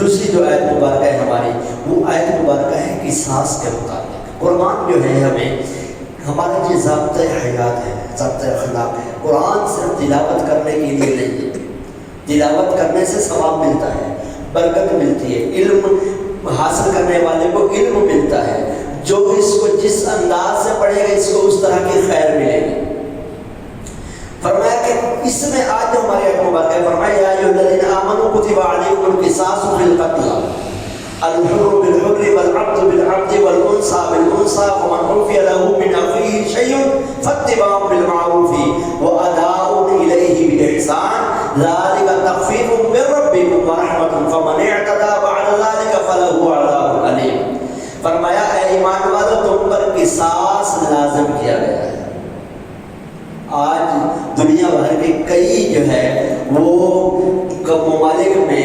دوسری جو آیت مبارکہ ہے ہماری، وہ آیت مبارکہ ہے قصاص کے متعلق۔ قرآن جو ہے ہمیں ہمارا یہ ضابطۂ حیات ہے، ضابطۂ اخلاق ہے۔ قرآن صرف تلاوت کرنے کے لیے نہیں ہے، تلاوت کرنے سے ثواب ملتا ہے، برکت ملتی ہے، علم حاصل کرنے والے کو علم ملتا ہے، جو اس کو جس انداز سے پڑھے گا اس کو اس طرح کی خیر ملے گی۔ فرمایا کہ اس میں آج جو ہماری آیت مبارکہ ہے، فرمایا یا ایھا الذین آمنوا کتب علیکم القصاص فی القتل الحر بالحر والعبد بالعبد والانثى بالانثى فمن عفي له من اخيه شيء فاتباع بالمعروف واداء اليه باحسان ذلك تخفيف من ربكم ورحمة فمن اعتدى بعد ذلك فله عذاب الیم۔ فرمایا اے ایمان والو تم پر قصاص لازم کیا گیا ہے۔ آج دنیا بھر کے کئی جو ہے وہ ممالک میں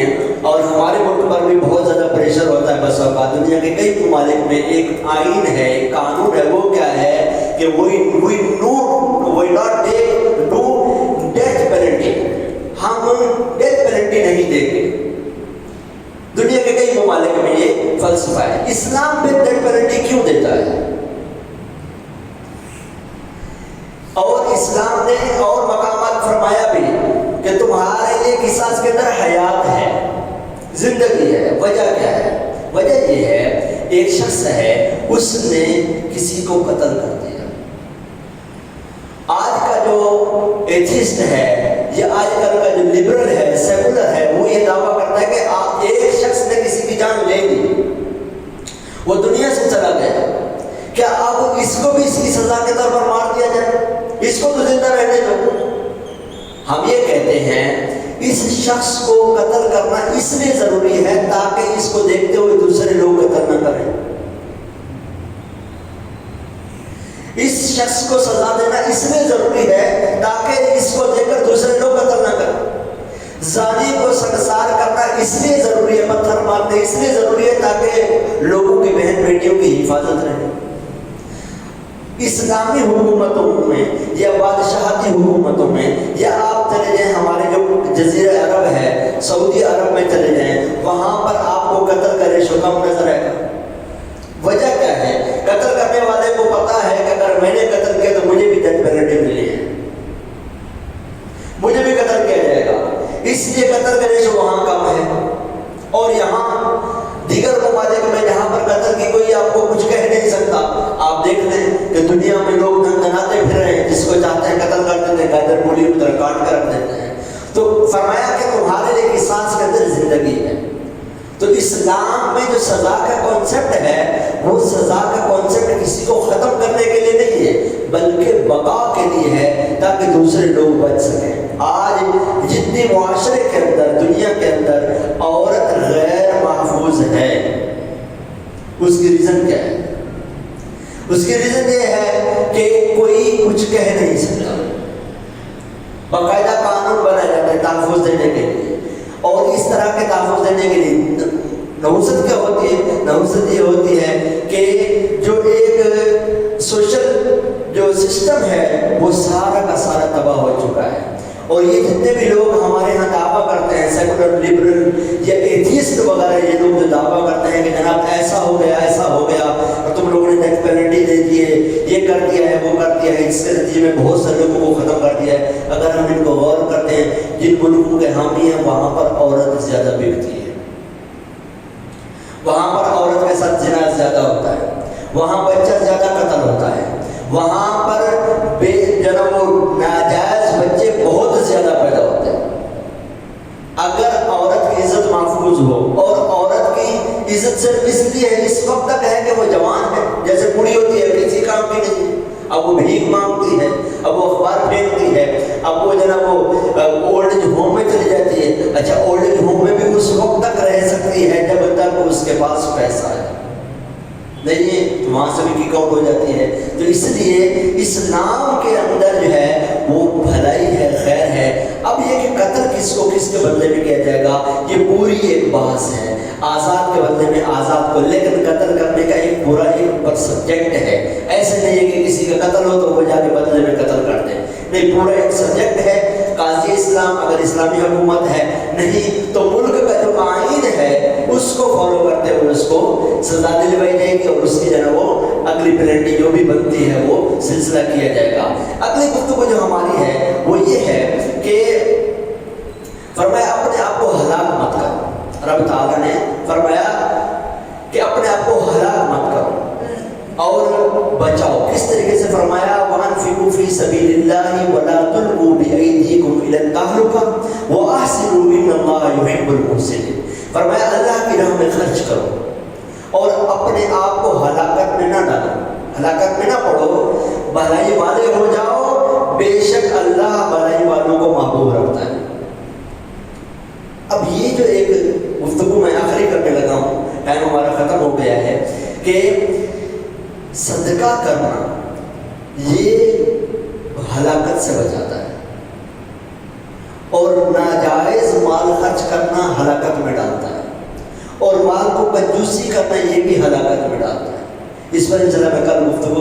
اور ہمارے ملک پر بھی بہت زیادہ پریشر ہوتا ہے بس اوقات، دنیا کے کئی ممالک میں ایک آئین ہے، ایک قانون ہے، وہ کیا ہے کہ وی ناٹ ڈو ڈیتھ پینلٹی، ہم ڈیتھ پینلٹی نہیں دیں گے۔ دنیا کے کئی ممالک میں یہ فلسفہ ہے۔ اسلام میں ڈیتھ پینلٹی کیوں دیتا ہے؟ اور اسلام نے اور مقامات فرمایا بھی کہ تمہارے لیے قصاص کے اندر حیات ہے، زندگی ہے۔ وجہ کیا ہے؟ وجہ یہ ہے ایک شخص ہے، اس نے کسی کو قتل کر دیا۔ آج کا جو ایتھیسٹ ہے، یہ آج کل کا جو لبرل ہے، سیکولر ہے، وہ یہ دعویٰ کرتا ہے کہ ایک شخص نے کسی کی جان لے لی، وہ دنیا سے چلا گیا، کیا اب اس کو بھی اس کی سزا کے طور پر مار دیا جائے؟ اس کو تو زندہ رہنے دو۔ ہم یہ کہتے ہیں اس شخص کو قتل کرنا اس لیے ضروری ہے تاکہ اس کو دیکھتے ہوئے دوسرے لوگ قتل نہ کریں۔ اس شخص کو سزا دینا اس لیے ضروری ہے تاکہ اس کو دیکھ کر دوسرے لوگ قتل نہ کریں۔ زانی کو سنسار کرنا اس لیے ضروری ہے، پتھر مارنا اس لیے ضروری ہے تاکہ لوگوں کی بہن بیٹیوں کی حفاظت رہے۔ اسلامی حکومتوں میں یا بادشاہتی حکومتوں میں، یا آپ چلے جائیں ہمارے جو جزیرہ عرب ہے، سعودی عرب میں چلے جائیں، وہاں پر آپ کو قتل کا ریشو کم نظر آئے گا۔ وجہ کیا ہے؟ قتل کرنے والے کو پتا ہے کہ اگر میں نے قتل کیا تو مجھے بھی ڈیتھ پینلٹی ملی ہے، مجھے بھی قتل کیا جائے گا، اس لیے قتل کا ریشو وہاں کم ہے۔ اور یہاں دیگر ممالک میں جہاں پر قتل کی کوئی آپ کو کچھ کہہ نہیں سکتا، آپ دیکھ لیں کہ دنیا میں لوگ دھناتے پھر رہے ہیں، جس کو چاہتے ہیں قتل کر دیتے ہیں، گادر پولی کی طرح کاٹ کر رکھ دیتے ہیں۔ تو فرمایا کہ تمہارے لیے قصاص کے اندر زندگی ہے۔ تو اسلام میں جو سزا کا کانسیپٹ ہے، وہ سزا کا کانسیپٹ کسی کو ختم کرنے کے لیے نہیں ہے، بلکہ بقا کے لیے ہے تاکہ دوسرے لوگ بچ سکیں۔ آج جتنی معاشرے کے اندر، دنیا کے اندر عورت غیر محفوظ ہے، اس کی ریزن کیا ہے؟ اس کی ریزن یہ ہے کہ کوئی کچھ کہہ نہیں سکتا۔ باقاعدہ قانون بنا جاتا ہے تحفظ دینے کے لیے، اور اس طرح کے تحفظ دینے کے لیے نحوست کیا ہوتی ہے؟ نحوست یہ ہوتی ہے کہ جو ایک سوشل جو سسٹم ہے وہ سارا کا سارا تباہ ہو چکا ہے۔ اور یہ جتنے بھی لوگ ہمارے ہاں دعویٰ کرتے ہیں، سیکولر، لبرل یا ایتھیسٹ وغیرہ، یہ لوگ جو دعویٰ کرتے ہیں کہ جناب ایسا ہو گیا، ایسا ہو گیا، اور تم لوگوں نے ڈیتھ پینلٹی دے دی ہے، یہ کر دیا ہے، وہ کر دیا ہے، اس کے نتیجے میں بہت سے لوگوں کو ختم کر دیا ہے۔ اگر ہم ان کو غور کرتے ہیں، جن ملکوں کے حامی ہیں وہاں پر عورت زیادہ بکتی ہے، وہاں پر عورت کے ساتھ زنا زیادہ ہوتا ہے، وہاں بچہ زیادہ قتل ہوتا ہے، وہاں پر بے جنم و ناجائز بچے بہت زیادہ پیدا ہوتے ہیں۔ اگر عورت کی عزت محفوظ ہو، اور عورت کی عزت صرف اس لیے ہے، اس وقت تک ہے کہ وہ جوان ہے، جیسے بوڑھی ہوتی ہے کسی کام کی نہیں، اب وہ بھیک مانگتی ہے، اب وہ اخبار پھینکتی ہے، اب وہ وہ اولڈ ایج ہوم میں چلی جاتی ہے۔ اچھا، اولڈ ایج ہوم میں بھی اس وقت تک رہ سکتی ہے جب تک اس کے پاس پیسہ ہے، نہیں ہے تو وہاں سے بھی کک آؤٹ ہو جاتی ہے۔ تو اس لیے اسلام کے اندر جو ہے وہ بھلائی ہے، خیر ہے۔ اب یہ کہ قتل کس کو کس کے بدلے میں کیا جائے گا، یہ پوری ایک بحث ہے۔ آزاد کے بدلے میں آزاد کو، لیکن قتل کرنے کا ایک پورا ایک سبجیکٹ ہے۔ ایسے نہیں ہے کہ کسی کا قتل ہو تو وہ جا کے بدلے میں قتل کر دیں، نہیں، پورا ایک سبجیکٹ ہے۔ قاضی اسلام اگر اسلامی حکومت ہے، نہیں تو ملک کا جو آئین ہے اس کو فالو کرتے ہوئے اس کو سزا دلوائی جائے گی اور اس کی جو ہے وہ اگلی پلانٹی جو بھی بنتی ہے وہ سلسلہ کیا جائے گا۔ اگلی گفتگو جو ہماری ہے وہ یہ ہے کہ فرمایا اپنے آپ کو ہلاک مت کرو۔ رب تعالیٰ نے فرمایا کہ اپنے آپ کو ہلاک مت کرو اور بچاؤ۔ کس طریقے سے فرمایا وَأَنفِقُوا فِي سَبِيلِ اللَّهِ وَلَا تُلْقُوا بِأَيْدِيكُمْ إِلَى التَّهْلُكَةِ وَأَحْسِنُوا إِنَّ اللَّهَ يُحِبُّ الْمُحْسِنِينَ۔ فرمایا اللہ کی راہ میں خرچ کرو اور اپنے آپ کو ہلاکت میں نہ ڈالو، ہلاکت میں نہ پڑو، بھلائی والے ہو جاؤ، بے شک اللہ بھلائی والوں کو محبوب رکھتا ہے۔ اب یہ جو ایک گفتگو میں آخری کرنے لگا ہوں، ٹائم ہمارا ختم ہو گیا ہے، کہ صدقہ کرنا یہ ہلاکت سے بچاتا ہے اور ناجائز مال خرچ کرنا ہلاکت میں ڈالتا ہے اور مال کو کنجوسی کرنا یہ بھی ہلاکت میں ڈالتا ہے۔ اس پر انشاءاللہ میں کل گفتگو